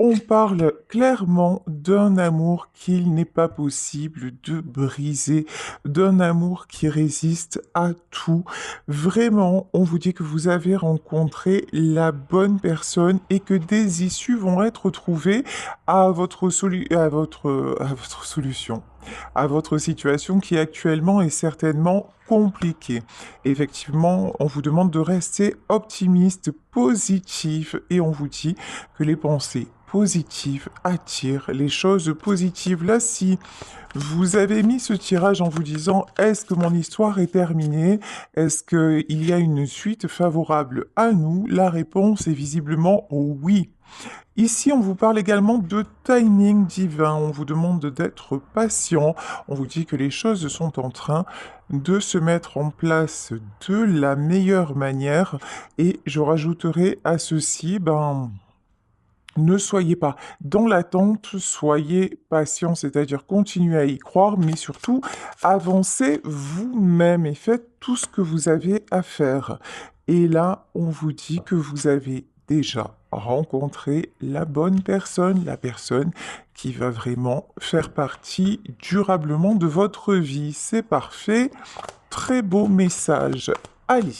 On parle clairement d'un amour qu'il n'est pas possible de briser, d'un amour qui résiste à tout. Vraiment, on vous dit que vous avez rencontré la bonne personne et que des issues vont être trouvées à votre solution, à votre situation qui actuellement est certainement compliquée. Effectivement, on vous demande de rester optimiste, positif et on vous dit que les pensées positives attirent les choses positives. Là, si vous avez mis ce tirage en vous disant est-ce que mon histoire est terminée? Est-ce qu'il y a une suite favorable à nous? La réponse est visiblement oui. Ici, on vous parle également de timing divin. On vous demande d'être patient. On vous dit que les choses sont en train de se mettre en place de la meilleure manière. Et je rajouterai à ceci, ne soyez pas dans l'attente, soyez patient, c'est-à-dire continuez à y croire, mais surtout avancez vous-même et faites tout ce que vous avez à faire. Et là, on vous dit que vous avez déjà rencontré la bonne personne, la personne qui va vraiment faire partie durablement de votre vie. C'est parfait, très beau message. Allez,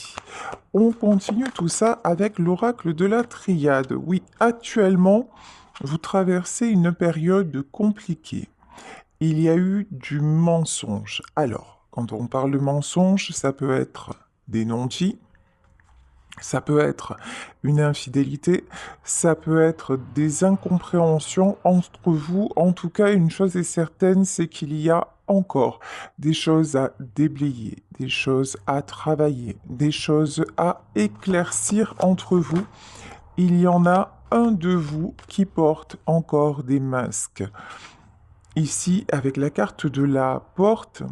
on continue tout ça avec l'oracle de la triade. Oui, actuellement, vous traversez une période compliquée. Il y a eu du mensonge. Alors, quand on parle de mensonge, ça peut être des non-dits, ça peut être une infidélité, ça peut être des incompréhensions entre vous. En tout cas, une chose est certaine, c'est qu'il y a encore des choses à déblayer, des choses à travailler, des choses à éclaircir entre vous. Il y en a un de vous qui porte encore des masques. Ici, avec la carte de la porte,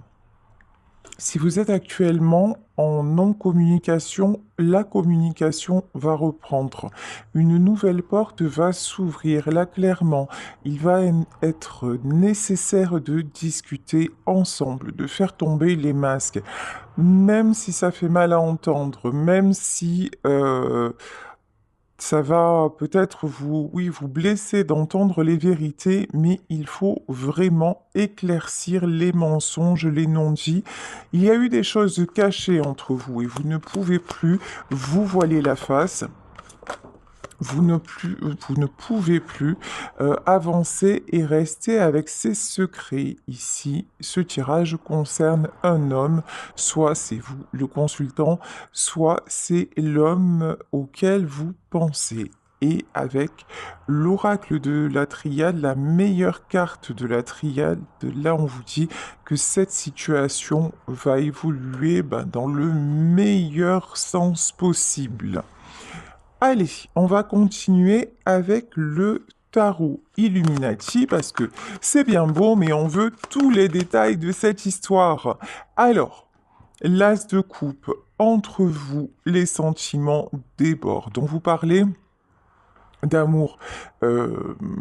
si vous êtes actuellement en non-communication, la communication va reprendre. Une nouvelle porte va s'ouvrir. Là, clairement, il va être nécessaire de discuter ensemble, de faire tomber les masques. Même si ça fait mal à entendre, même si ça va peut-être vous, oui, vous blesser d'entendre les vérités, mais il faut vraiment éclaircir les mensonges, les non-dits. Il y a eu des choses cachées entre vous et vous ne pouvez plus vous voiler la face. Vous ne pouvez plus avancer et rester avec ces secrets. Ici, ce tirage concerne un homme, soit c'est vous le consultant, soit c'est l'homme auquel vous pensez. Et avec l'oracle de la triade, la meilleure carte de la triade, là on vous dit que cette situation va évoluer dans le meilleur sens possible. Allez, on va continuer avec le tarot Illuminati parce que c'est bien beau, mais on veut tous les détails de cette histoire. Alors, l'as de coupe, entre vous, les sentiments débordent. On vous parlait d'amour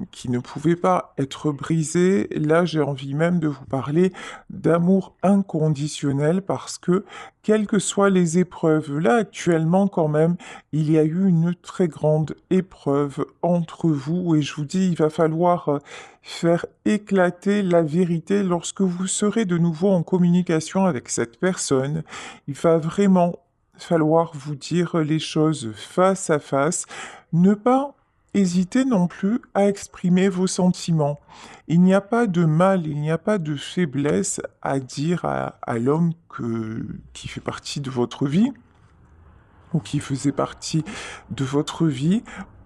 qui ne pouvait pas être brisé. Là, j'ai envie même de vous parler d'amour inconditionnel parce que, quelles que soient les épreuves, là, actuellement, quand même, il y a eu une très grande épreuve entre vous et je vous dis, il va falloir faire éclater la vérité lorsque vous serez de nouveau en communication avec cette personne. Il va vraiment falloir vous dire les choses face à face, ne pas hésitez non plus à exprimer vos sentiments. Il n'y a pas de mal, il n'y a pas de faiblesse à dire à l'homme qui fait partie de votre vie ou qui faisait partie de votre vie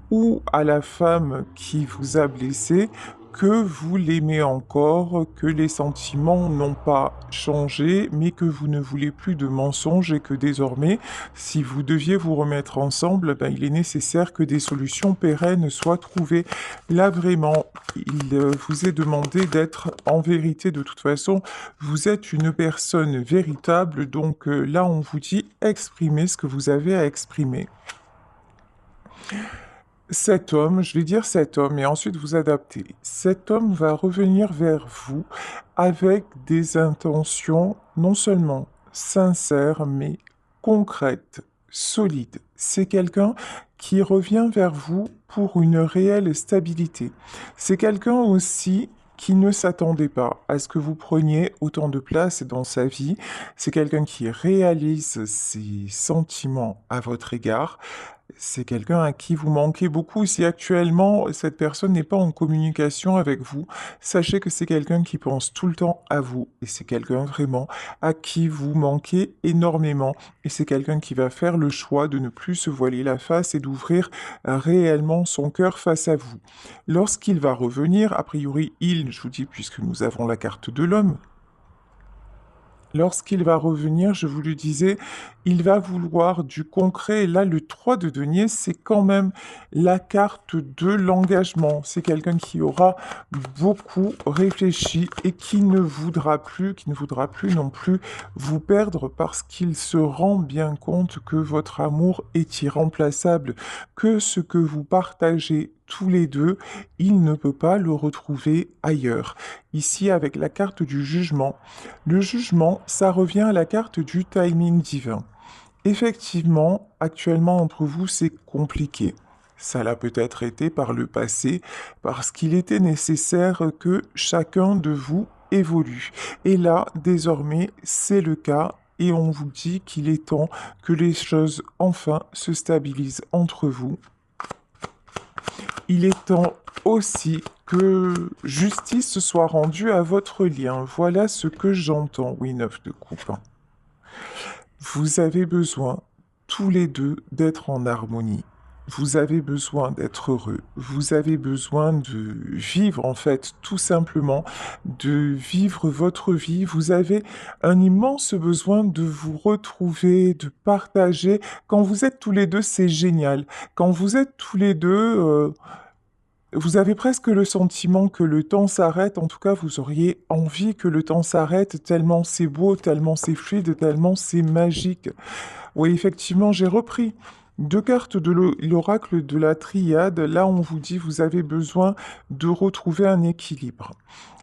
ou à la femme qui vous a blessé que vous l'aimez encore, que les sentiments n'ont pas changé, mais que vous ne voulez plus de mensonges et que désormais, si vous deviez vous remettre ensemble, il est nécessaire que des solutions pérennes soient trouvées. Là, vraiment, il vous est demandé d'être en vérité de toute façon. Vous êtes une personne véritable, donc là, on vous dit exprimez ce que vous avez à exprimer. Cet homme, je vais dire cet homme et ensuite vous adapter. Cet homme va revenir vers vous avec des intentions non seulement sincères, mais concrètes, solides, c'est quelqu'un qui revient vers vous pour une réelle stabilité. C'est quelqu'un aussi qui ne s'attendait pas à ce que vous preniez autant de place dans sa vie. C'est quelqu'un qui réalise ses sentiments à votre égard. C'est quelqu'un à qui vous manquez beaucoup. Si actuellement cette personne n'est pas en communication avec vous, sachez que c'est quelqu'un qui pense tout le temps à vous et c'est quelqu'un vraiment à qui vous manquez énormément. Et c'est quelqu'un qui va faire le choix de ne plus se voiler la face et d'ouvrir réellement son cœur face à vous. Lorsqu'il va revenir, a priori il, je vous dis puisque nous avons la carte de l'homme, lorsqu'il va revenir, je vous le disais, il va vouloir du concret. Et là, le 3 de denier, c'est quand même la carte de l'engagement. C'est quelqu'un qui aura beaucoup réfléchi et qui ne voudra plus non plus vous perdre parce qu'il se rend bien compte que votre amour est irremplaçable, que ce que vous partagez tous les deux, il ne peut pas le retrouver ailleurs. Ici, avec la carte du jugement, le jugement, ça revient à la carte du timing divin. Effectivement, actuellement entre vous, c'est compliqué. Ça l'a peut-être été par le passé, parce qu'il était nécessaire que chacun de vous évolue. Et là, désormais, c'est le cas, et on vous dit qu'il est temps que les choses enfin se stabilisent entre vous. Il est temps aussi que justice soit rendue à votre lien. Voilà ce que j'entends, oui, 9 de coupe. Vous avez besoin, tous les deux, d'être en harmonie. Vous avez besoin d'être heureux. Vous avez besoin de vivre, en fait, tout simplement, de vivre votre vie. Vous avez un immense besoin de vous retrouver, de partager. Quand vous êtes tous les deux, c'est génial. Quand vous êtes tous les deux, vous avez presque le sentiment que le temps s'arrête, en tout cas vous auriez envie que le temps s'arrête, tellement c'est beau, tellement c'est fluide, tellement c'est magique. Oui, effectivement, j'ai repris deux cartes de l'oracle de la triade. Là, on vous dit vous avez besoin de retrouver un équilibre.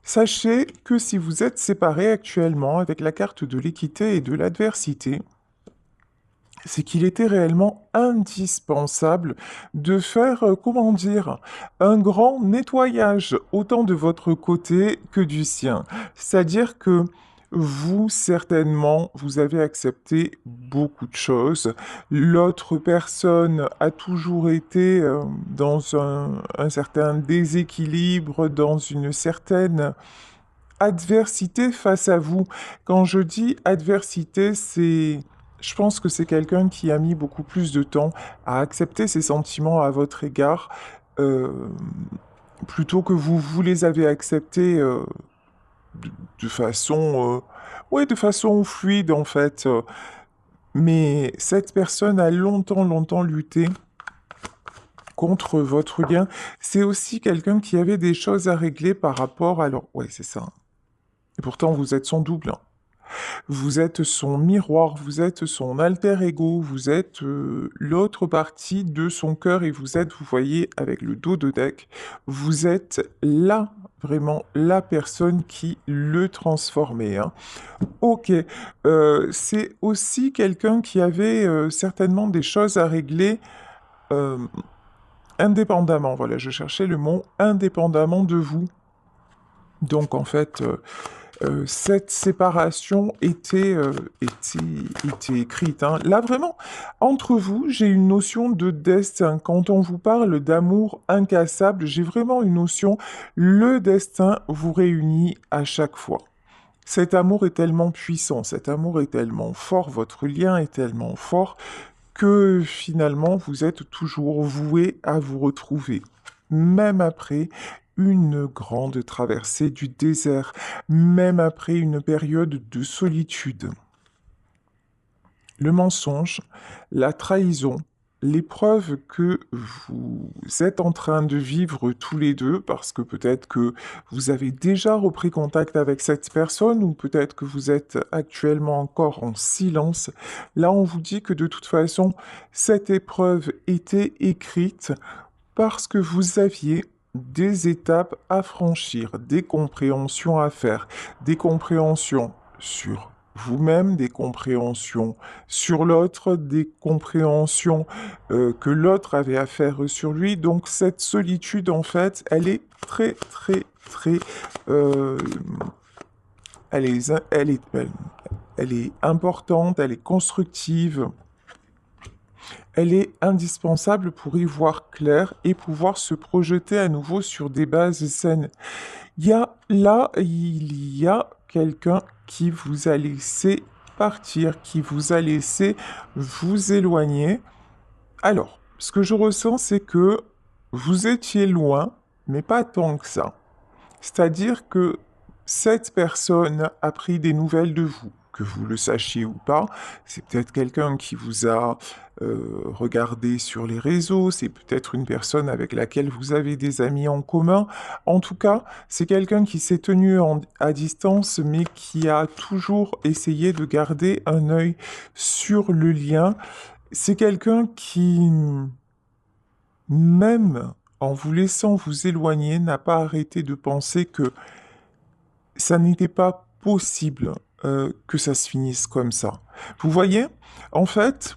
Sachez que si vous êtes séparés actuellement avec la carte de l'équité et de l'adversité, c'est qu'il était réellement indispensable de faire, comment dire, un grand nettoyage, autant de votre côté que du sien. C'est-à-dire que vous, certainement, vous avez accepté beaucoup de choses. L'autre personne a toujours été dans un certain déséquilibre, dans une certaine adversité face à vous. Quand je dis adversité, c'est... Je pense que c'est quelqu'un qui a mis beaucoup plus de temps à accepter ses sentiments à votre égard, euh, plutôt que vous les avez acceptés de façon, ouais, de façon fluide en fait. Mais cette personne a longtemps, longtemps lutté contre votre lien. C'est aussi quelqu'un qui avait des choses à régler par rapport à leur... Ouais, c'est ça. Et pourtant, vous êtes son double, hein. Vous êtes son miroir, vous êtes son alter ego, vous êtes l'autre partie de son cœur et vous êtes, vous voyez, avec le dos de deck, vous êtes là, vraiment la personne qui le transformait, hein. Ok, c'est aussi quelqu'un qui avait certainement des choses à régler euh, indépendamment. Voilà, je cherchais le mot indépendamment de vous. Donc en fait, cette séparation était écrite, hein. Là, vraiment, entre vous, j'ai une notion de destin. Quand on vous parle d'amour incassable, j'ai vraiment une notion, le destin vous réunit à chaque fois. Cet amour est tellement puissant, cet amour est tellement fort, votre lien est tellement fort que finalement, vous êtes toujours voué à vous retrouver. Même après une grande traversée du désert, même après une période de solitude. Le mensonge, la trahison, l'épreuve que vous êtes en train de vivre tous les deux, parce que peut-être que vous avez déjà repris contact avec cette personne, ou peut-être que vous êtes actuellement encore en silence, là on vous dit que de toute façon, cette épreuve était écrite parce que vous aviez des étapes à franchir, des compréhensions à faire, des compréhensions sur vous-même des compréhensions, sur l'autre des compréhensions que l'autre avait à faire sur lui. Donc cette solitude, en fait, elle est très, très, très... euh, elle est importante, elle est constructive. Elle est indispensable pour y voir clair et pouvoir se projeter à nouveau sur des bases saines. Il y a quelqu'un qui vous a laissé partir, qui vous a laissé vous éloigner. Alors, ce que je ressens, c'est que vous étiez loin, mais pas tant que ça. C'est-à-dire que cette personne a pris des nouvelles de vous, que vous le sachiez ou pas. C'est peut-être quelqu'un qui vous a regardé sur les réseaux, c'est peut-être une personne avec laquelle vous avez des amis en commun. En tout cas, c'est quelqu'un qui s'est tenu à distance, mais qui a toujours essayé de garder un œil sur le lien. C'est quelqu'un qui, même en vous laissant vous éloigner, n'a pas arrêté de penser que ça n'était pas possible que ça se finisse comme ça. Vous voyez, en fait,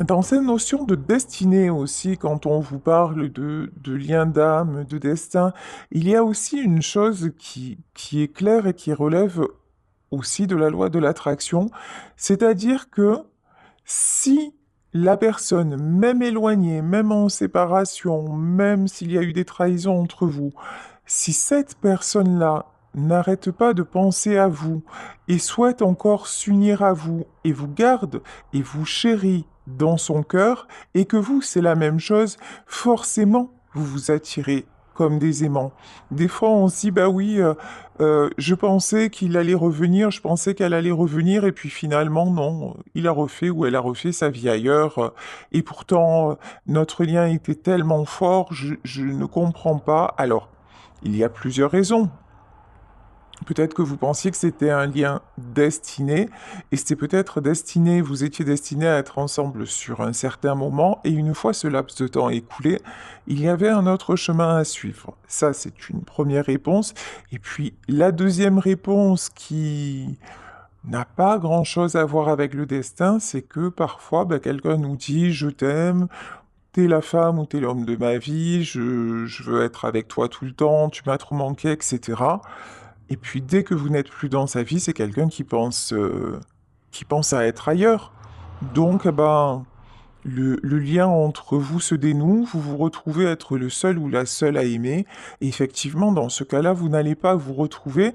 dans cette notion de destinée aussi, quand on vous parle de lien d'âme, de destin, il y a aussi une chose qui est claire et qui relève aussi de la loi de l'attraction, c'est-à-dire que si la personne, même éloignée, même en séparation, même s'il y a eu des trahisons entre vous, si cette personne-là n'arrête pas de penser à vous et souhaite encore s'unir à vous et vous garde et vous chérit dans son cœur et que vous, c'est la même chose, forcément, vous vous attirez comme des aimants. Des fois, on se dit, bah oui, je pensais qu'il allait revenir, je pensais qu'elle allait revenir, et puis finalement, non, il a refait ou elle a refait sa vie ailleurs, et pourtant, notre lien était tellement fort, je ne comprends pas. Alors, il y a plusieurs raisons. Peut-être que vous pensiez que c'était un lien destiné, et c'était peut-être destiné, vous étiez destiné à être ensemble sur un certain moment, et une fois ce laps de temps écoulé, il y avait un autre chemin à suivre. Ça, c'est une première réponse. Et puis, la deuxième réponse qui n'a pas grand-chose à voir avec le destin, c'est que parfois, ben, quelqu'un nous dit «Je t'aime», t'es la femme ou t'es l'homme de ma vie, je veux être avec toi tout le temps, tu m'as trop manqué, etc. Et puis dès que vous n'êtes plus dans sa vie, c'est quelqu'un qui pense à être ailleurs. Donc, eh ben, le lien entre vous se dénoue, vous vous retrouvez être le seul ou la seule à aimer. Et effectivement, dans ce cas-là, vous n'allez pas vous retrouver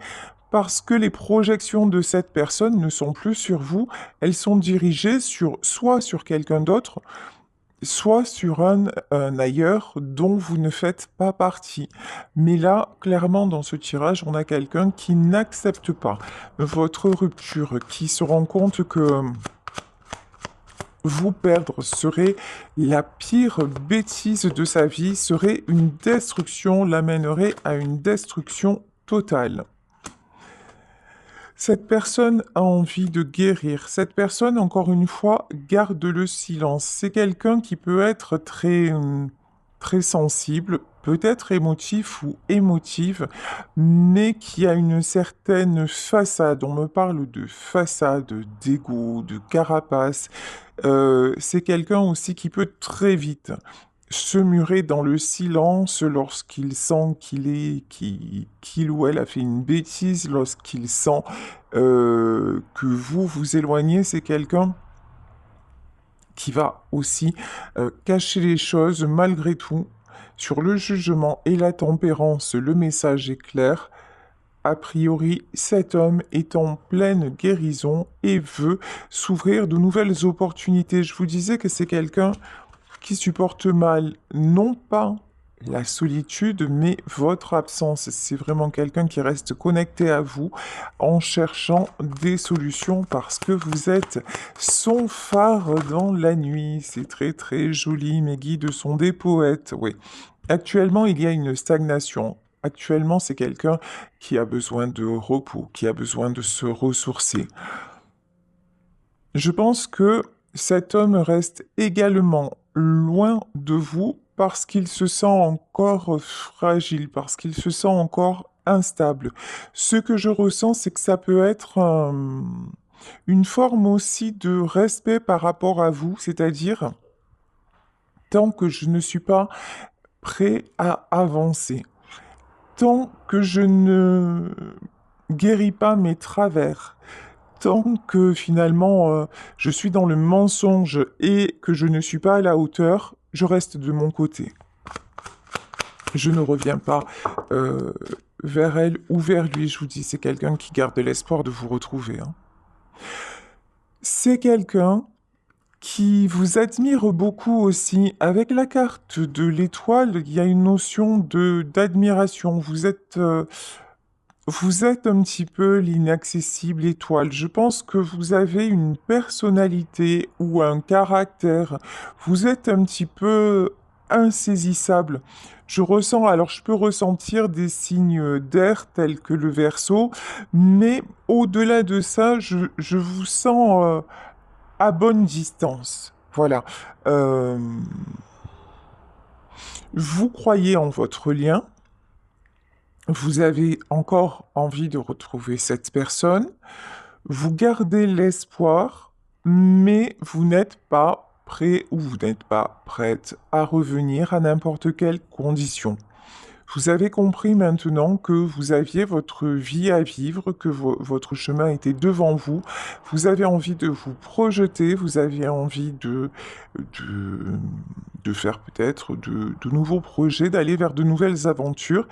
parce que les projections de cette personne ne sont plus sur vous, elles sont dirigées soit sur quelqu'un d'autre, soit sur un ailleurs dont vous ne faites pas partie. Mais là, clairement, dans ce tirage, on a quelqu'un qui n'accepte pas votre rupture, qui se rend compte que vous perdre serait la pire bêtise de sa vie, serait une destruction, l'amènerait à une destruction totale. Cette personne a envie de guérir. Cette personne, encore une fois, garde le silence. C'est quelqu'un qui peut être très sensible, peut-être émotif ou émotive, mais qui a une certaine façade. On me parle de façade, d'ego, de carapace. C'est quelqu'un aussi qui peut très vite se murer dans le silence lorsqu'il sent qu'il ou elle a fait une bêtise, lorsqu'il sent que vous vous éloignez, c'est quelqu'un qui va aussi cacher les choses malgré tout. Sur le jugement et la tempérance, le message est clair. A priori, cet homme est en pleine guérison et veut s'ouvrir de nouvelles opportunités. Je vous disais que c'est quelqu'un qui supporte mal, non pas la solitude, mais votre absence. C'est vraiment quelqu'un qui reste connecté à vous en cherchant des solutions parce que vous êtes son phare dans la nuit. C'est très très joli, mes guides sont des poètes, oui. Actuellement, il y a une stagnation. Actuellement, c'est quelqu'un qui a besoin de repos, qui a besoin de se ressourcer. Je pense que cet homme reste également loin de vous parce qu'il se sent encore fragile, parce qu'il se sent encore instable. Ce que je ressens, c'est que ça peut être une forme aussi de respect par rapport à vous, c'est-à-dire tant que je ne suis pas prêt à avancer, tant que je ne guéris pas mes travers, tant que finalement je suis dans le mensonge et que je ne suis pas à la hauteur, je reste de mon côté. Je ne reviens pas vers elle ou vers lui, je vous dis, c'est quelqu'un qui garde l'espoir de vous retrouver, hein. C'est quelqu'un qui vous admire beaucoup aussi. Avec la carte de l'étoile, il y a une notion d'admiration. Vous êtes un petit peu l'inaccessible étoile. Je pense que vous avez une personnalité ou un caractère. Vous êtes un petit peu insaisissable. Je ressens, alors je peux ressentir des signes d'air tels que le Verseau, mais au-delà de ça, je vous sens à bonne distance. Voilà. Euh, vous croyez en votre lien. Vous avez encore envie de retrouver cette personne, vous gardez l'espoir, mais vous n'êtes pas prêt ou vous n'êtes pas prête à revenir à n'importe quelle condition. Vous avez compris maintenant que vous aviez votre vie à vivre, que votre chemin était devant vous. Vous avez envie de vous projeter, vous avez envie de, de faire peut-être de nouveaux projets, d'aller vers de nouvelles aventures.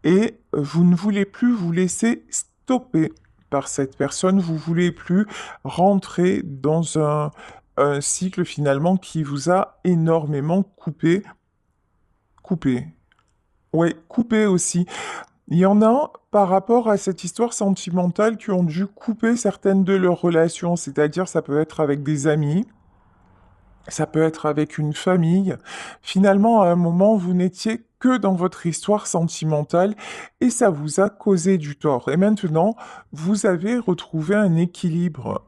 Et vous ne voulez plus vous laisser stopper par cette personne, vous voulez plus rentrer dans un cycle finalement qui vous a énormément coupé. Ouais, coupé aussi. Il y en a, par rapport à cette histoire sentimentale, qui ont dû couper certaines de leurs relations, c'est-à-dire ça peut être avec des amis, ça peut être avec une famille. Finalement, à un moment, vous n'étiez que dans votre histoire sentimentale et ça vous a causé du tort. Et maintenant, vous avez retrouvé un équilibre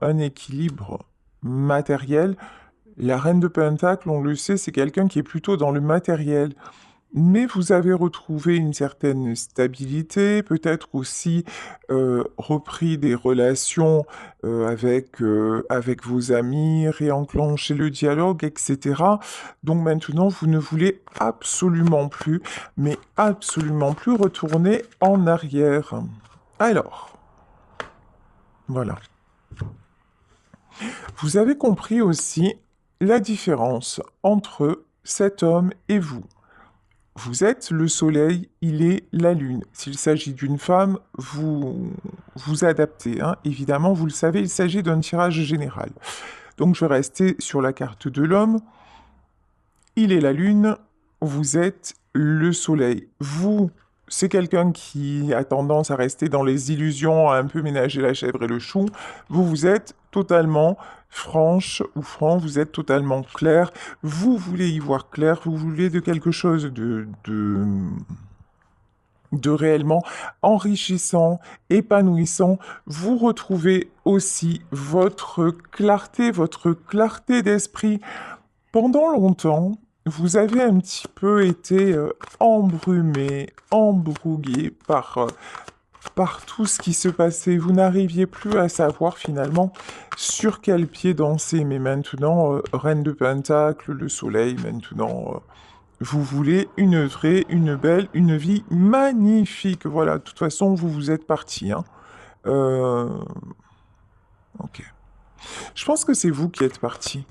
matériel. La reine de Pentacle, on le sait, c'est quelqu'un qui est plutôt dans le matériel. Mais vous avez retrouvé une certaine stabilité, peut-être aussi repris des relations avec vos amis, réenclenché le dialogue, etc. Donc maintenant, vous ne voulez absolument plus, mais absolument plus retourner en arrière. Alors, voilà. Vous avez compris aussi la différence entre cet homme et vous. Vous êtes le soleil, il est la lune. S'il s'agit d'une femme, vous vous adaptez, hein. Évidemment, vous le savez, il s'agit d'un tirage général. Donc je vais rester sur la carte de l'homme. Il est la lune, vous êtes le soleil. Vous, c'est quelqu'un qui a tendance à rester dans les illusions, à un peu ménager la chèvre et le chou. Vous êtes totalement franche ou franc, vous êtes totalement clair. Vous voulez y voir clair, vous voulez de quelque chose de réellement enrichissant, épanouissant. Vous retrouvez aussi votre clarté d'esprit. Pendant longtemps, vous avez un petit peu été embrumé, embrouillé par tout ce qui se passait. Vous n'arriviez plus à savoir finalement sur quel pied danser. Mais maintenant, Reine de Pentacle, le soleil, maintenant, vous voulez une vraie, une belle, une vie magnifique. Voilà, de toute façon, vous êtes parti, hein. Euh, Ok. Je pense que c'est vous qui êtes parti.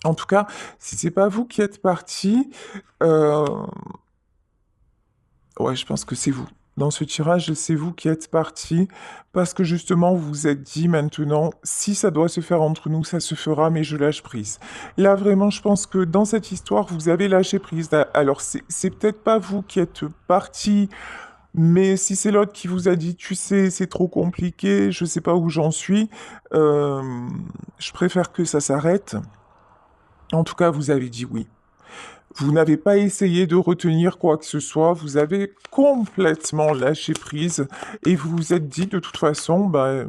En tout cas, si c'est pas vous qui êtes parti, euh, ouais, je pense que c'est vous. Dans ce tirage, c'est vous qui êtes parti parce que justement, vous vous êtes dit maintenant, si ça doit se faire entre nous, ça se fera, mais je lâche prise. Là, vraiment, je pense que dans cette histoire, vous avez lâché prise. Alors, c'est peut-être pas vous qui êtes parti, mais si c'est l'autre qui vous a dit, tu sais, c'est trop compliqué, je sais pas où j'en suis, euh, je préfère que ça s'arrête. En tout cas, vous avez dit oui. Vous n'avez pas essayé de retenir quoi que ce soit, vous avez complètement lâché prise et vous vous êtes dit de toute façon, bah,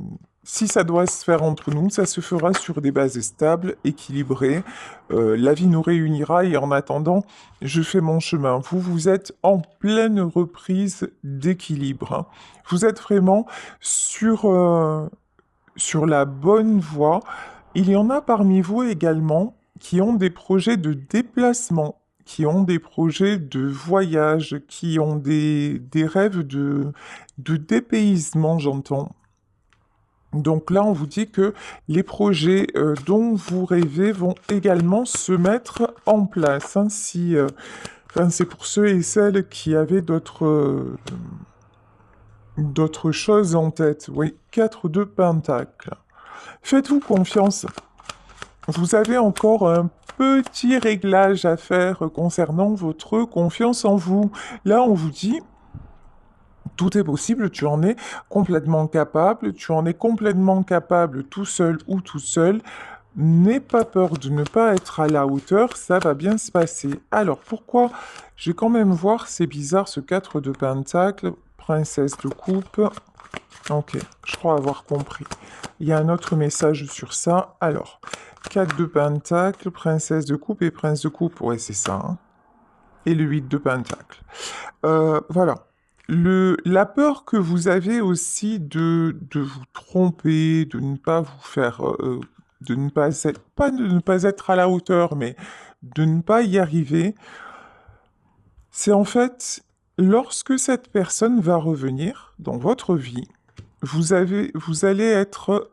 si ça doit se faire entre nous, ça se fera sur des bases stables, équilibrées. La vie nous réunira et en attendant, je fais mon chemin. Vous, vous êtes en pleine reprise d'équilibre, hein. Vous êtes vraiment sur la bonne voie. Il y en a parmi vous également qui ont des projets de déplacement, qui ont des projets de voyage, qui ont des rêves de dépaysement, j'entends. Donc là, on vous dit que les projets dont vous rêvez vont également se mettre en place, hein, enfin, c'est pour ceux et celles qui avaient d'autres choses en tête. Oui, 4 de Pentacle. Faites-vous confiance. Vous avez encore un petit réglage à faire concernant votre confiance en vous. Là, on vous dit, tout est possible, tu en es complètement capable, tu en es complètement capable tout seul ou tout seul. N'aie pas peur de ne pas être à la hauteur, ça va bien se passer. Alors, pourquoi je vais quand même voir, c'est bizarre ce 4 de Pentacle, princesse de coupe. Ok, je crois avoir compris. Il y a un autre message sur ça. Alors, 4 de Pentacle, princesse de coupe et prince de coupe, ouais, c'est ça, hein. Et le 8 de Pentacle. Voilà. La peur que vous avez aussi de vous tromper, de ne pas vous faire, de ne pas être, pas de ne pas être à la hauteur, mais de ne pas y arriver, c'est en fait, lorsque cette personne va revenir dans votre vie, vous allez être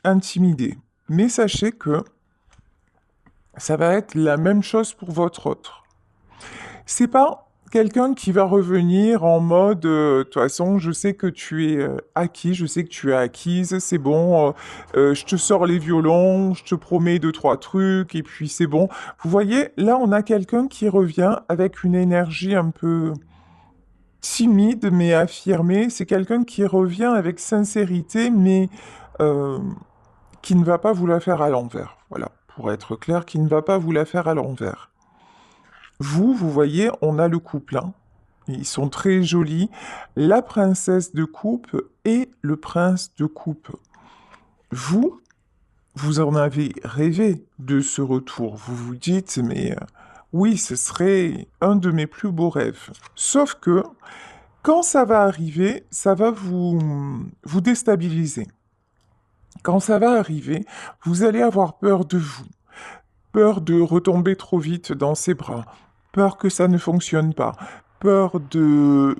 intimidé. Mais sachez que ça va être la même chose pour votre autre. C'est pas quelqu'un qui va revenir en mode de toute façon, je sais que tu es acquis, je sais que tu es acquise, c'est bon, je te sors les violons, je te promets deux, trois trucs, et puis c'est bon. Vous voyez, là, on a quelqu'un qui revient avec une énergie un peu timide, mais affirmée. C'est quelqu'un qui revient avec sincérité, mais euh, qui ne va pas vous la faire à l'envers. Voilà, pour être clair, qui ne va pas vous la faire à l'envers. Vous voyez, on a le couple, hein. Ils sont très jolis. La princesse de coupe et le prince de coupe. Vous, vous en avez rêvé de ce retour. Vous vous dites, mais oui, ce serait un de mes plus beaux rêves. Sauf que, quand ça va arriver, ça va vous déstabiliser. Quand ça va arriver, vous allez avoir peur de vous, peur de retomber trop vite dans ses bras, peur que ça ne fonctionne pas, peur de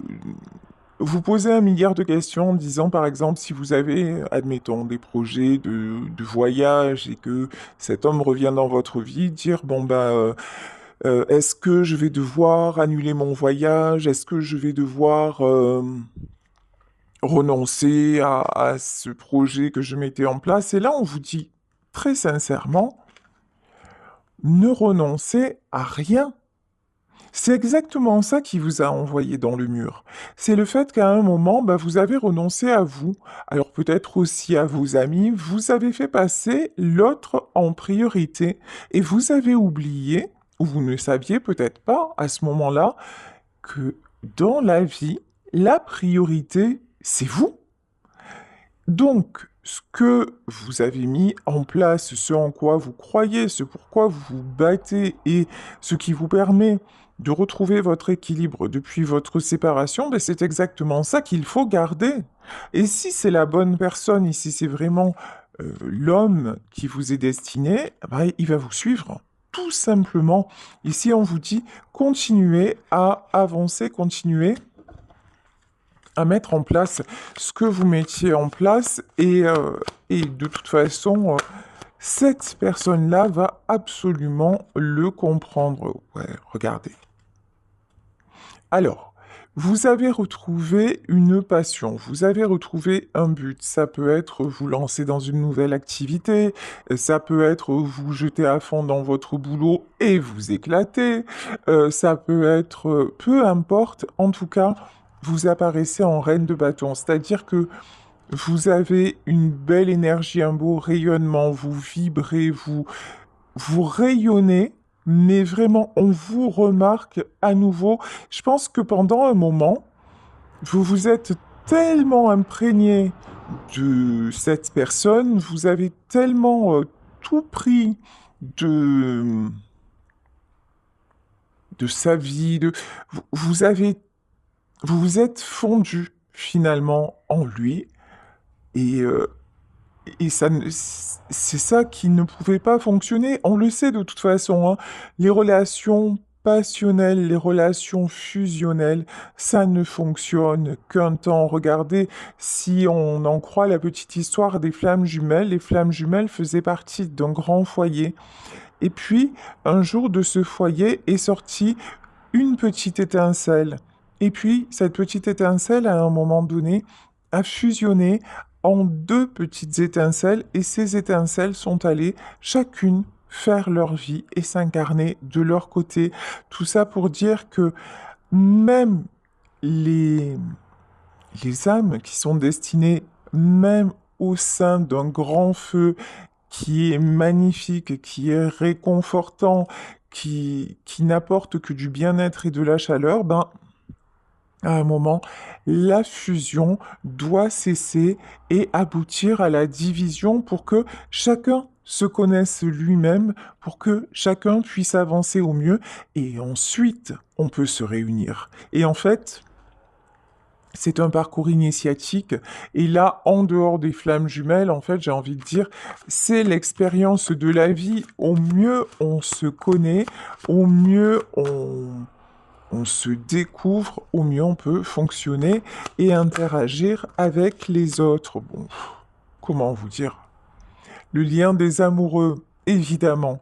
vous poser un milliard de questions en disant, par exemple, si vous avez, admettons, des projets de voyage et que cet homme revient dans votre vie, dire, bon, bah, est-ce que je vais devoir annuler mon voyage? Est-ce que je vais devoir renoncer à ce projet que je mettais en place? Et là, on vous dit très sincèrement, ne renoncez à rien. C'est exactement ça qui vous a envoyé dans le mur. C'est le fait qu'à un moment, bah, vous avez renoncé à vous. Alors peut-être aussi à vos amis, vous avez fait passer l'autre en priorité. Et vous avez oublié, ou vous ne saviez peut-être pas à ce moment-là, que dans la vie, la priorité, c'est vous. Donc, ce que vous avez mis en place, ce en quoi vous croyez, ce pourquoi vous vous battez et ce qui vous permet de retrouver votre équilibre depuis votre séparation, ben c'est exactement ça qu'il faut garder. Et si c'est la bonne personne, et si c'est vraiment l'homme qui vous est destiné, ben, il va vous suivre. Tout simplement. Ici, on vous dit, continuez à avancer, continuez à mettre en place ce que vous mettiez en place et de toute façon, cette personne-là va absolument le comprendre. Ouais, regardez. Alors, vous avez retrouvé une passion, vous avez retrouvé un but. Ça peut être vous lancer dans une nouvelle activité, ça peut être vous jeter à fond dans votre boulot et vous éclater, ça peut être, peu importe, en tout cas, vous apparaissez en reine de bâton, c'est-à-dire que vous avez une belle énergie, un beau rayonnement, vous vibrez, vous rayonnez, mais vraiment, on vous remarque à nouveau. Je pense que pendant un moment, vous vous êtes tellement imprégné de cette personne, vous avez tellement tout pris de, de sa vie, vous avez, vous vous êtes fondu finalement en lui, et, euh, et ça, c'est ça qui ne pouvait pas fonctionner. On le sait de toute façon, hein. Les relations passionnelles, les relations fusionnelles, ça ne fonctionne qu'un temps. Regardez, si on en croit la petite histoire des flammes jumelles, les flammes jumelles faisaient partie d'un grand foyer. Et puis, un jour de ce foyer est sortie une petite étincelle. Et puis, cette petite étincelle, à un moment donné, a fusionné en deux petites étincelles, et ces étincelles sont allées chacune faire leur vie et s'incarner de leur côté. Tout ça pour dire que même les, les âmes qui sont destinées, même au sein d'un grand feu, qui est magnifique, qui est réconfortant, qui n'apporte que du bien-être et de la chaleur, ben, à un moment, la fusion doit cesser et aboutir à la division pour que chacun se connaisse lui-même, pour que chacun puisse avancer au mieux, et ensuite, on peut se réunir. Et en fait, c'est un parcours initiatique. Et là, en dehors des flammes jumelles, en fait, j'ai envie de dire, c'est l'expérience de la vie. Au mieux, on se connaît, au mieux, on se découvre, au mieux, on peut fonctionner et interagir avec les autres. Bon, comment vous dire? Le lien des amoureux, évidemment,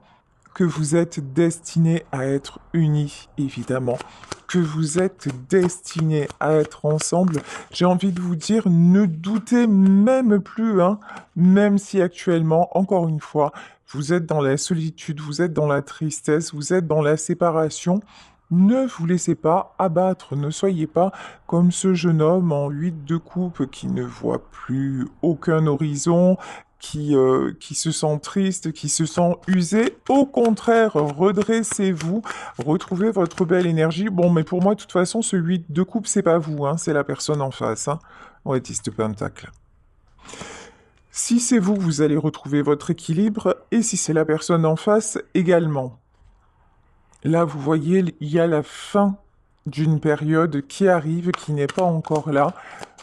que vous êtes destinés à être unis, évidemment, que vous êtes destinés à être ensemble. J'ai envie de vous dire, ne doutez même plus, hein, même si actuellement, encore une fois, vous êtes dans la solitude, vous êtes dans la tristesse, vous êtes dans la séparation. Ne vous laissez pas abattre, ne soyez pas comme ce jeune homme en 8 de coupe qui ne voit plus aucun horizon, qui se sent triste, qui se sent usé. Au contraire, redressez-vous, retrouvez votre belle énergie. Bon, mais pour moi, de toute façon, ce 8 de coupe, c'est pas vous, hein, c'est la personne en face. Hein. Ouais, 10 de pentacle. Si c'est vous, vous allez retrouver votre équilibre, et si c'est la personne en face, également. Là, vous voyez, il y a la fin d'une période qui arrive, qui n'est pas encore là,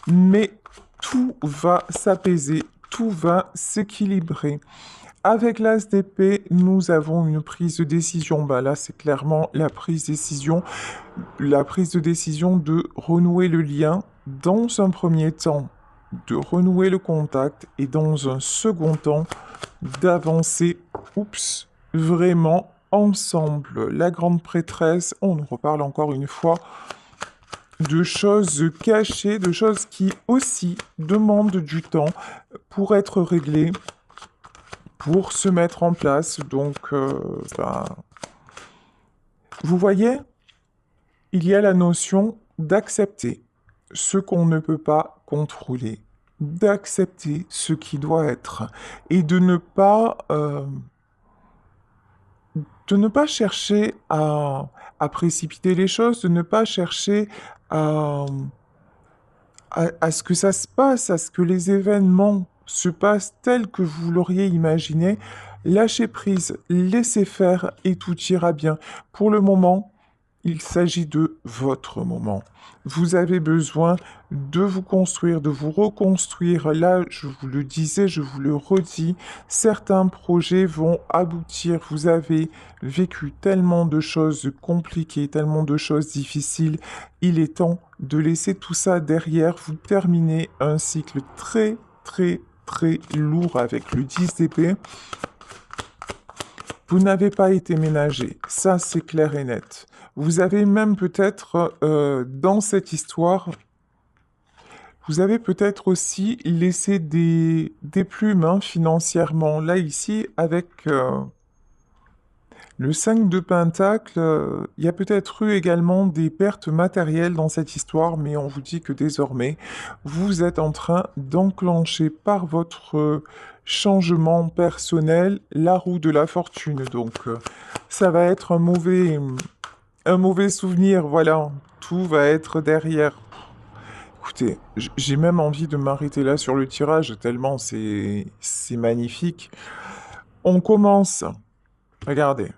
mais tout va s'apaiser, tout va s'équilibrer. Avec l'As d'épée, nous avons une prise de décision. Bah là, c'est clairement la prise de décision de renouer le lien dans un premier temps, de renouer le contact et dans un second temps, d'avancer, vraiment ensemble. La grande prêtresse, on nous reparle encore une fois de choses cachées, de choses qui aussi demandent du temps pour être réglées, pour se mettre en place. Donc, vous voyez, il y a la notion d'accepter ce qu'on ne peut pas contrôler, d'accepter ce qui doit être, et de ne pas chercher à précipiter les choses, de ne pas chercher à, à ce que ça se passe, à ce que les événements se passent tels que vous l'auriez imaginé. Lâchez prise, laissez faire et tout ira bien. Pour le moment, il s'agit de votre moment. Vous avez besoin de vous construire, de vous reconstruire. Là, je vous le disais, je vous le redis, certains projets vont aboutir. Vous avez vécu tellement de choses compliquées, tellement de choses difficiles. Il est temps de laisser tout ça derrière. Vous terminez un cycle très, très, très lourd avec le 10 d'épée. Vous n'avez pas été ménagé, ça c'est clair et net. Vous avez même peut-être, dans cette histoire, vous avez peut-être aussi laissé des plumes hein, financièrement. Là, ici, avec le 5 de Pentacle, il y a peut-être eu également des pertes matérielles dans cette histoire, mais on vous dit que désormais, vous êtes en train d'enclencher par votre changement personnel la roue de la fortune. Donc, ça va être un mauvais souvenir, voilà. Tout va être derrière. Écoutez, j'ai même envie de m'arrêter là sur le tirage, tellement c'est magnifique. On commence, regardez,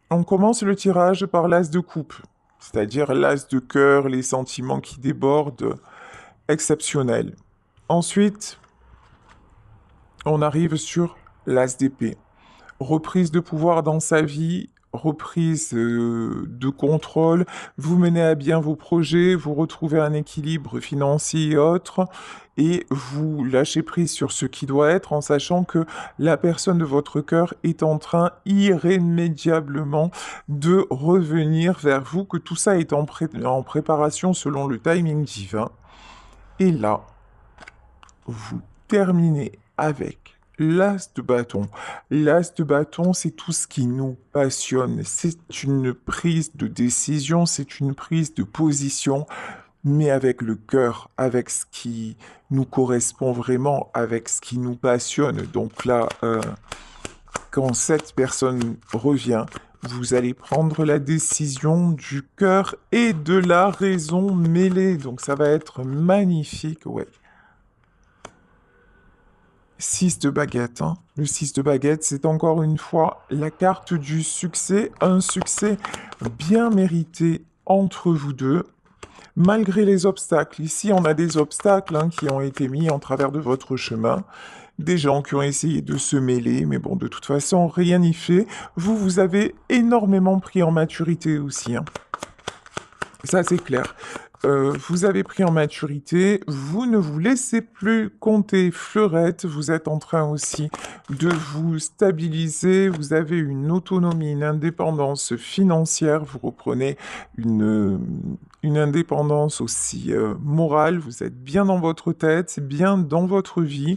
on commence le tirage par l'as de coupe, c'est-à-dire l'as de cœur, les sentiments qui débordent, exceptionnel. Ensuite, on arrive sur l'as d'épée. Reprise de pouvoir dans sa vie, reprise de contrôle, vous menez à bien vos projets, vous retrouvez un équilibre financier et autres, et vous lâchez prise sur ce qui doit être en sachant que la personne de votre cœur est en train irrémédiablement de revenir vers vous, que tout ça est en préparation selon le timing divin. Et là, vous terminez avec l'as de bâton. L'as de bâton, c'est tout ce qui nous passionne. C'est une prise de décision, c'est une prise de position, mais avec le cœur, avec ce qui nous correspond vraiment, avec ce qui nous passionne. Donc là, quand cette personne revient, vous allez prendre la décision du cœur et de la raison mêlée. Donc ça va être magnifique, ouais. 6 de baguette, hein. Le 6 de baguette, c'est encore une fois la carte du succès, un succès bien mérité entre vous deux, malgré les obstacles. Ici, on a des obstacles hein, qui ont été mis en travers de votre chemin, des gens qui ont essayé de se mêler, mais bon, de toute façon, rien n'y fait. Vous, vous avez énormément pris en maturité aussi, hein. Ça, c'est clair. Vous avez pris en maturité, vous ne vous laissez plus compter fleurette, vous êtes en train aussi de vous stabiliser, vous avez une autonomie, une indépendance financière, vous reprenez une indépendance aussi morale, vous êtes bien dans votre tête, bien dans votre vie.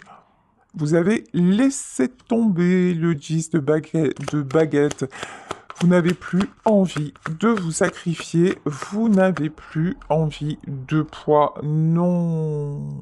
Vous avez laissé tomber le 10 de baguette. Vous n'avez plus envie de vous sacrifier, vous n'avez plus envie de poids non